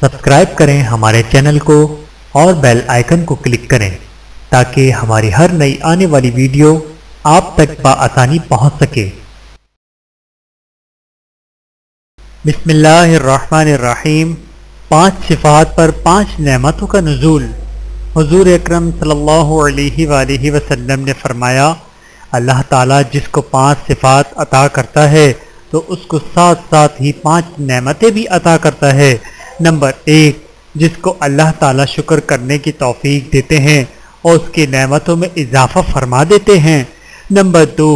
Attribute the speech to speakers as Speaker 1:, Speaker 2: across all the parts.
Speaker 1: Subscribe کریں ہمارے channel کو اور بیل آئیکن کو کلک کریں تاکہ ہماری ہر نئی آنے والی ویڈیو آپ تک بآسانی پہنچ سکے۔ بسم اللہ الرحمن الرحیم۔ 5 صفات پر 5 نعمتوں کا نزول۔ حضور اکرم صلی اللہ علیہ وآلہ وسلم نے فرمایا، اللہ تعالیٰ جس کو 5 صفات عطا کرتا ہے تو اس کو ساتھ ہی 5 نعمتیں بھی عطا کرتا ہے۔ نمبر 1، جس کو اللہ تعالیٰ شکر کرنے کی توفیق دیتے ہیں اور اس کی نعمتوں میں اضافہ فرما دیتے ہیں۔ نمبر 2،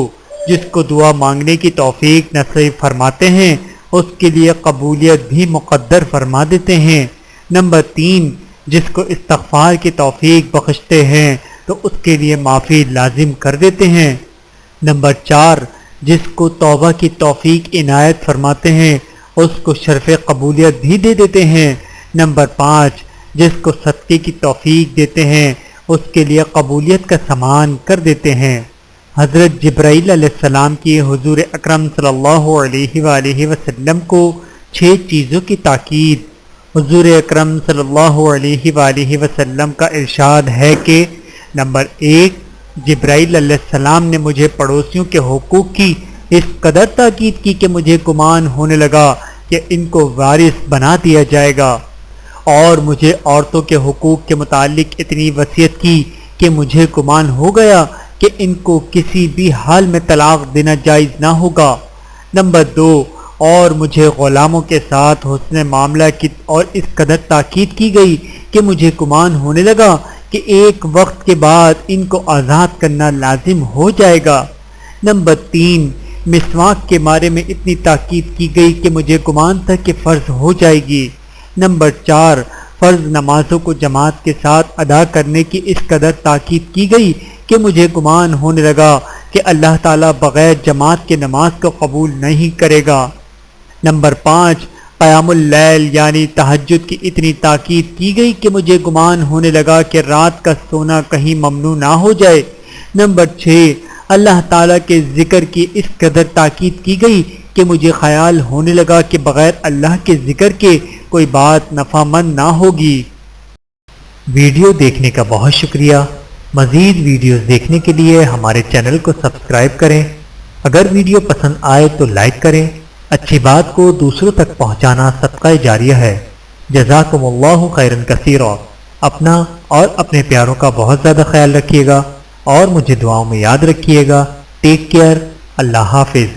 Speaker 1: جس کو دعا مانگنے کی توفیق نصیب فرماتے ہیں اس کے لیے قبولیت بھی مقدر فرما دیتے ہیں۔ نمبر 3، جس کو استغفار کی توفیق بخشتے ہیں تو اس کے لیے معافی لازم کر دیتے ہیں۔ نمبر 4، جس کو توبہ کی توفیق عنایت فرماتے ہیں اس کو شرف قبولیت بھی دے دیتے ہیں۔ نمبر 5، جس کو صدقے کی توفیق دیتے ہیں اس کے لیے قبولیت کا سامان کر دیتے ہیں۔ حضرت جبرائیل علیہ السلام کی حضور اکرم صلی اللہ علیہ وآلہ وسلم کو 6 چیزوں کی تاکید۔ حضور اکرم صلی اللہ علیہ وآلہ وسلم کا ارشاد ہے کہ نمبر 1، جبرائیل علیہ السلام نے مجھے پڑوسیوں کے حقوق کی اس قدر تاکید کی کہ مجھے گمان ہونے لگا کہ ان کو وارث بنا دیا جائے گا، اور مجھے عورتوں کے حقوق کے متعلق اتنی وصیت کی کہ مجھے گمان ہو گیا کہ ان کو کسی بھی حال میں طلاق دینا جائز نہ ہوگا۔ نمبر 2، اور مجھے غلاموں کے ساتھ حسن معاملہ کی اور اس قدر تاکید کی گئی کہ مجھے گمان ہونے لگا کہ ایک وقت کے بعد ان کو آزاد کرنا لازم ہو جائے گا۔ نمبر 3، مسواک کے بارے میں اتنی تاکید کی گئی کہ مجھے گمان تھا کہ فرض ہو جائے گی۔ نمبر 4، فرض نمازوں کو جماعت کے ساتھ ادا کرنے کی اس قدر تاکید کی گئی کہ مجھے گمان ہونے لگا کہ اللہ تعالیٰ بغیر جماعت کے نماز کو قبول نہیں کرے گا۔ نمبر 5، قیام اللیل یعنی تہجد کی اتنی تاکید کی گئی کہ مجھے گمان ہونے لگا کہ رات کا سونا کہیں ممنوع نہ ہو جائے۔ نمبر 6، اللہ تعالیٰ کے ذکر کی اس قدر تاکید کی گئی کہ مجھے خیال ہونے لگا کہ بغیر اللہ کے ذکر کے کوئی بات نفع مند نہ ہوگی۔ ویڈیو دیکھنے کا بہت شکریہ۔ مزید ویڈیوز دیکھنے کے لیے ہمارے چینل کو سبسکرائب کریں۔ اگر ویڈیو پسند آئے تو لائک کریں۔ اچھی بات کو دوسروں تک پہنچانا صدقہ جاریہ ہے۔ جزاکم اللہ خیرا کثیرا۔ اپنا اور اپنے پیاروں کا بہت زیادہ خیال رکھیے گا اور مجھے دعاؤں میں یاد رکھیے گا۔ Take care. اللہ حافظ۔